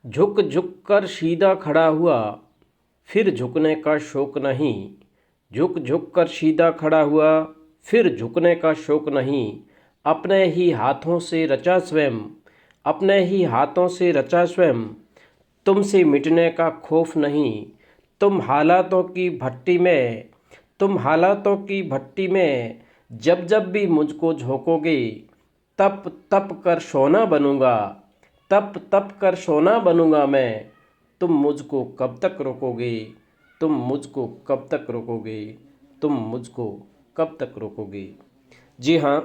झुक झुक कर सीधा खड़ा हुआ, फिर झुकने का शौक नहीं। झुक झुक कर सीधा खड़ा हुआ, फिर झुकने का शौक नहीं। अपने ही हाथों से रचा स्वयं, अपने ही हाथों से रचा स्वयं। तुमसे मिटने का खौफ नहीं। तुम हालातों की भट्टी में, तुम हालातों की भट्टी में जब जब भी मुझको झोंकोगे, तप तप कर सोना बनूंगा, तप तप कर सोना बनूंगा मैं। तुम मुझको कब तक रोकोगे, तुम मुझको कब तक रोकोगे, तुम मुझको कब तक रोकोगे। जी हाँ,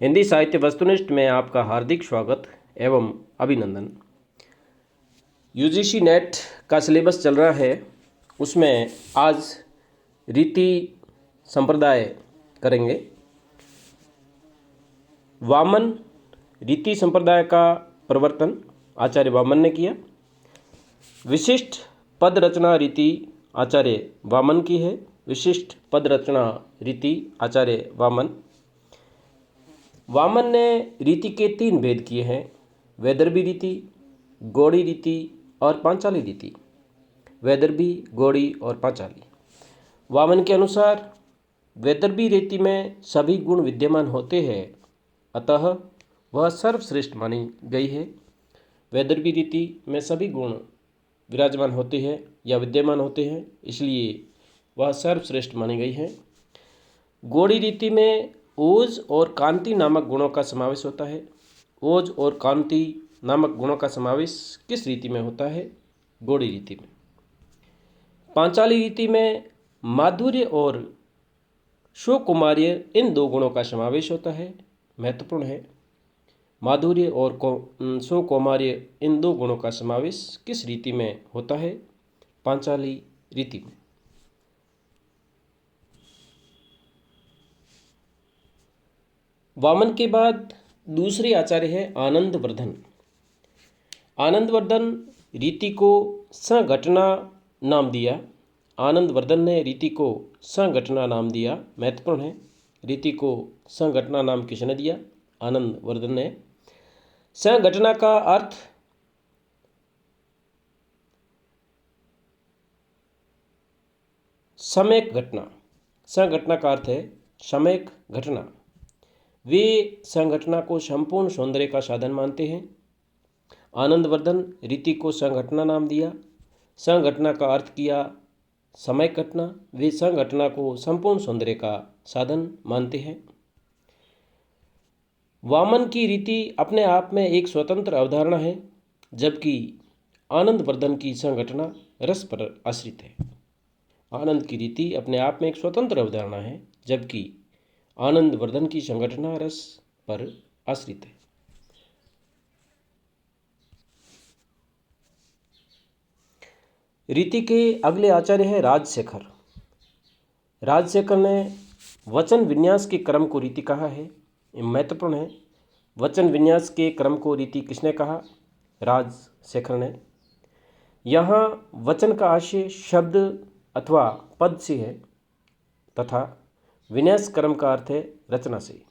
हिंदी साहित्य वस्तुनिष्ठ में आपका हार्दिक स्वागत एवं अभिनंदन। यूजीसी नेट का सिलेबस चल रहा है, उसमें आज रीति संप्रदाय करेंगे। वामन रीति संप्रदाय का प्रवर्तन आचार्य वामन ने किया। विशिष्ट पद रचना रीति आचार्य वामन की है। विशिष्ट पद रचना रीति आचार्य वामन। वामन ने रीति के 3 भेद किए हैं: वैदर्भी रीति, गौड़ी रीति और पांचाली रीति। वैदर्भी, गौड़ी और पांचाली। वामन के अनुसार वैदर्भी रीति में सभी गुण विद्यमान होते हैं, अतः वह सर्वश्रेष्ठ मानी गई है। वैदर्भी रीति में सभी गुण विराजमान होते हैं या विद्यमान होते हैं, इसलिए वह सर्वश्रेष्ठ मानी गई है। गौड़ी रीति में ओज और कांति नामक गुणों का समावेश होता है। ओज और कांति नामक गुणों का समावेश किस रीति में होता है? गौड़ी रीति में। पांचाली रीति में माधुर्य और सुकुमार्य इन 2 गुणों का समावेश होता है। महत्वपूर्ण है, माधुर्य और सुकुमार्य इन 2 गुणों का समावेश किस रीति में होता है? पांचाली रीति में। वामन के बाद दूसरे आचार्य है आनंदवर्धन। आनंदवर्धन रीति को संघटना नाम दिया। आनंदवर्धन ने रीति को संघटना नाम दिया। महत्वपूर्ण है, रीति को संघटना नाम किसने दिया? आनंदवर्धन ने। संघटना का अर्थ सम्यक घटना। संघटना का अर्थ है सम्यक घटना। वे संघटना को संपूर्ण सौंदर्य का साधन मानते हैं। आनंदवर्धन रीति को संघटना नाम दिया। संघटना का अर्थ किया सम्यक घटना। वे संघटना को संपूर्ण सौंदर्य का साधन मानते हैं। वामन की रीति अपने आप में एक स्वतंत्र अवधारणा है, जबकि आनंदवर्धन की संघटना रस पर आश्रित है। आनंद की रीति अपने आप में एक स्वतंत्र अवधारणा है, जबकि आनंदवर्धन की संघटना रस पर आश्रित है। रीति के अगले आचार्य है राजशेखर। राजशेखर ने वचन विन्यास के क्रम को रीति कहा है। महत्वपूर्ण है, वचन विन्यास के क्रम को रीति किसने कहा? राजशेखर ने। यहाँ वचन का आशय शब्द अथवा पद से है तथा विन्यास क्रम का अर्थ है रचना से।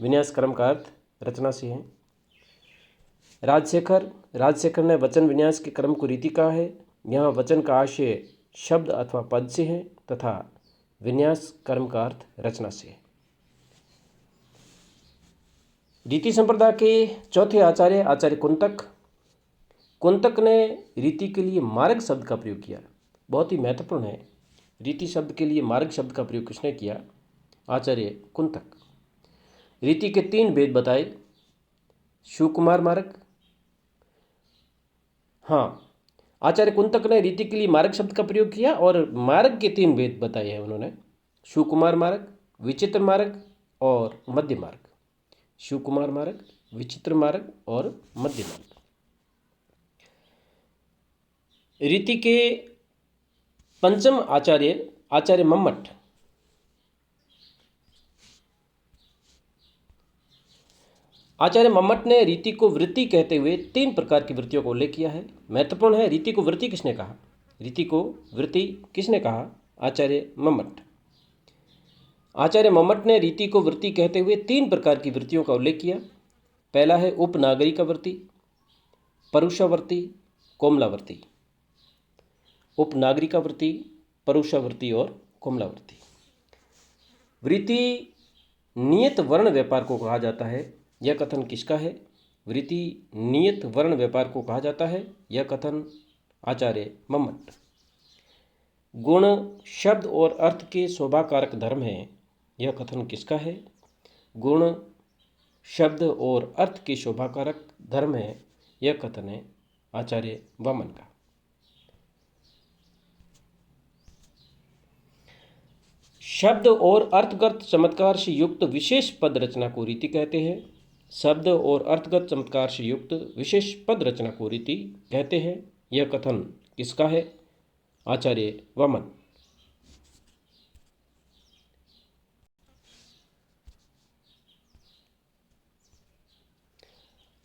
विन्यास क्रम का अर्थ रचना से है। राजशेखर ने वचन विन्यास के क्रम को रीति कहा है। यहाँ वचन का आशय शब्द अथवा पद से है तथा विन्यास क्रम का अर्थ रचना से है। रीति संप्रदाय के चौथे आचार्य आचार्य कुंतक। कुंतक ने रीति के लिए मार्ग शब्द का प्रयोग किया। बहुत ही महत्वपूर्ण है, रीति शब्द के लिए मार्ग शब्द का प्रयोग किसने किया? आचार्य कुंतक। रीति के 3 भेद बताए: सुकुमार मार्ग। हाँ, आचार्य कुंतक ने रीति के लिए मार्ग शब्द का प्रयोग किया और मार्ग के 3 भेद बताए हैं उन्होंने: सुकुमार मार्ग, विचित्र मार्ग और मध्य मार्ग। सुकुमार मार्ग, विचित्र मार्ग और मध्य मार्ग। रीति के पंचम आचार्य आचार्य मम्मट। आचार्य मम्मट ने रीति को वृत्ति कहते हुए 3 प्रकार की वृत्तियों का उल्लेख किया है। महत्वपूर्ण है, रीति को वृत्ति किसने कहा? रीति को वृत्ति किसने कहा? आचार्य मम्मट। आचार्य मम्मट ने रीति को वृत्ति कहते हुए 3 प्रकार की वृत्तियों का उल्लेख किया। पहला है उपनागरिक वृत्ति, परुषावर्ती, कोमलावर्ती। उपनागरिकावर्ती, परुषावर्ती और कोमलावर्ती। वृत्ति नियत वर्ण व्यापार को कहा जाता है, यह कथन किसका है? वृत्ति नियत वर्ण व्यापार को कहा जाता है, यह कथन आचार्य मम्मट। गुण शब्द और अर्थ के शोभाकारक धर्म है, यह कथन किसका है? गुण शब्द और अर्थ के शोभाकारक धर्म है, यह कथन है आचार्य वामन का। शब्द और अर्थगत चमत्कार से युक्त विशेष पद रचना को रीति कहते हैं। शब्द और अर्थगत चमत्कार से युक्त विशेष पद रचना को रीति कहते हैं, यह कथन किसका है? आचार्य वामन।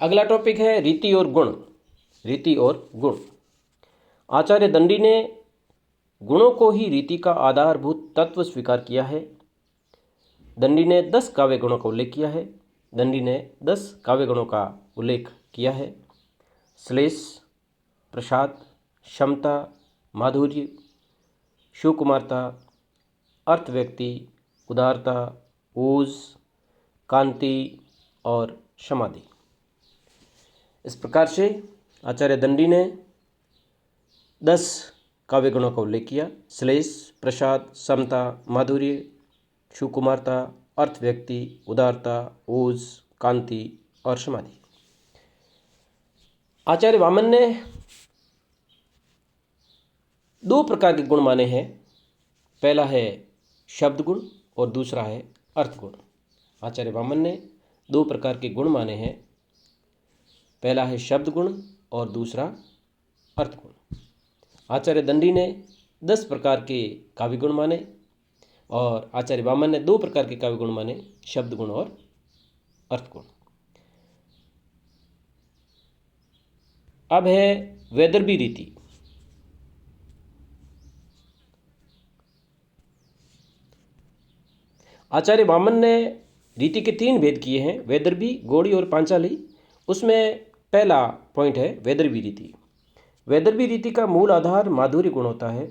अगला टॉपिक है रीति और गुण। रीति और गुण। आचार्य दंडी ने गुणों को ही रीति का आधारभूत तत्व स्वीकार किया है। दंडी ने 10 काव्य गुणों का उल्लेख किया है। दंडी ने 10 काव्य गुणों का उल्लेख किया है। श्लेष, प्रसाद, क्षमता, माधुर्य, सुकुमारता, अर्थव्यक्ति, उदारता, ओज, कांति और समाधि। इस प्रकार से आचार्य दंडी ने 10 काव्य गुणों का उल्लेख किया। श्लेष, प्रसाद, समता, माधुर्य, सुकुमारता, अर्थव्यक्ति, उदारता, ओज, कांति और समाधि। आचार्य वामन ने 2 प्रकार के गुण माने हैं। पहला है शब्द गुण और दूसरा है अर्थ गुण। आचार्य वामन ने 2 प्रकार के गुण माने हैं। पहला है शब्द गुण और दूसरा अर्थ गुण। आचार्य दंडी ने 10 प्रकार के काव्य गुण माने और आचार्य वामन ने 2 प्रकार के काव्य गुण माने, शब्द गुण और अर्थ गुण। अब है वैदर्भी रीति। आचार्य वामन ने रीति के 3 भेद किए हैं, वैदर्भी, गौड़ी और पांचाली। उसमें पहला पॉइंट है वैदर्भी रीति। वैदर्भी रीति का मूल आधार माधुर्य गुण होता है।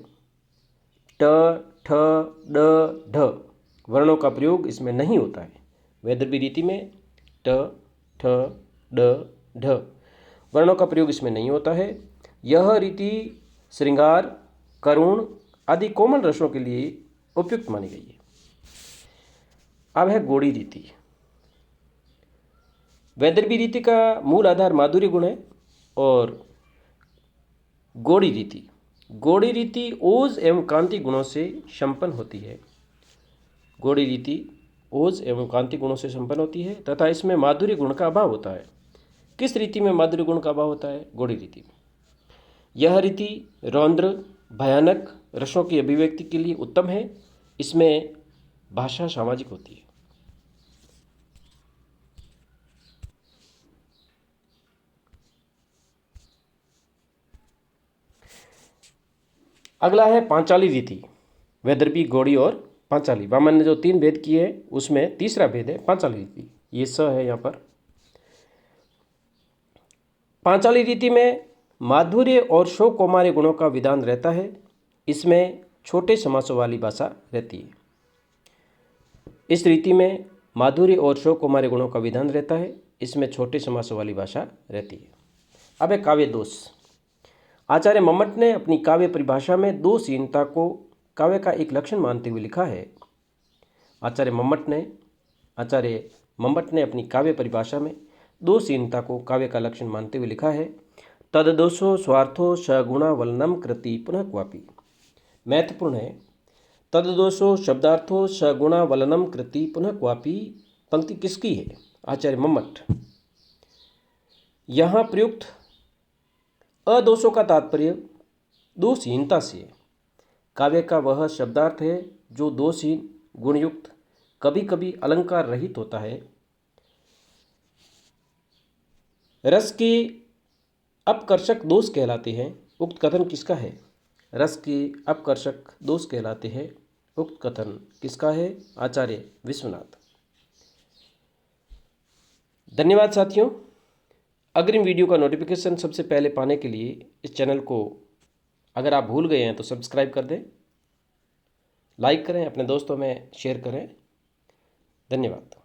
ट, ठ, ड, ढ वर्णों का प्रयोग इसमें नहीं होता है। वैदर्भी रीति में ट, ठ, ड, ढ वर्णों का प्रयोग इसमें नहीं होता है। यह रीति श्रृंगार, करुण आदि कोमल रसों के लिए उपयुक्त मानी गई है। अब है गौड़ी रीति। वैदर्भी रीति का मूल आधार माधुर्य गुण है और गौड़ी रीति ओज एवं कांति गुणों से संपन्न होती है। गौड़ी रीति ओज एवं कांति गुणों से संपन्न होती है तथा इसमें माधुर्य गुण का अभाव होता है। किस रीति में माधुर्य गुण का अभाव होता है? गौड़ी रीति में। यह रीति रौद्र भयानक रसों की अभिव्यक्ति के लिए उत्तम है। इसमें भाषा सामाजिक होती है। अगला है पांचाली रीति। वैदर्भी, गौड़ी और पांचाली। वामन ने जो 3 भेद किए हैं उसमें तीसरा भेद है पांचाली रीति। ये स है यहाँ पर। पांचाली रीति में माधुर्य और सौकुमार्य गुणों का विधान रहता है। इसमें छोटे समासों वाली भाषा रहती है। इस रीति में माधुर्य और सौकुमार्य गुणों का विधान रहता है। इसमें छोटे समासों वाली भाषा रहती है। अब है काव्य दोष। आचार्य मम्मट ने अपनी काव्य परिभाषा में दोषहीनता को काव्य का एक लक्षण मानते हुए लिखा है। आचार्य मम्मट ने अपनी काव्य परिभाषा में दोषहीनता को काव्य का लक्षण मानते हुए लिखा है। तददोषो स्वार्थो सगुणा वलनम कृति पुनः क्वापि। महत्वपूर्ण है। तददोषो शब्दार्थो सगुणा वलनम कृति पुनः क्वापि पंक्ति किसकी है? आचार्य मम्मट। यहाँ प्रयुक्त अदोषों का तात्पर्य दोषहीनता से है। काव्य का वह शब्दार्थ है जो दोषहीन, गुणयुक्त, कभी कभी अलंकार रहित होता है। रस के अपकर्षक दोष कहलाते हैं। उक्त कथन किसका है? रस के अपकर्षक दोष कहलाते हैं। उक्त कथन किसका है? आचार्य विश्वनाथ। धन्यवाद साथियों। अग्रिम वीडियो का नोटिफिकेशन सबसे पहले पाने के लिए इस चैनल को अगर आप भूल गए हैं तो सब्सक्राइब कर दें, लाइक करें, अपने दोस्तों में शेयर करें। धन्यवाद।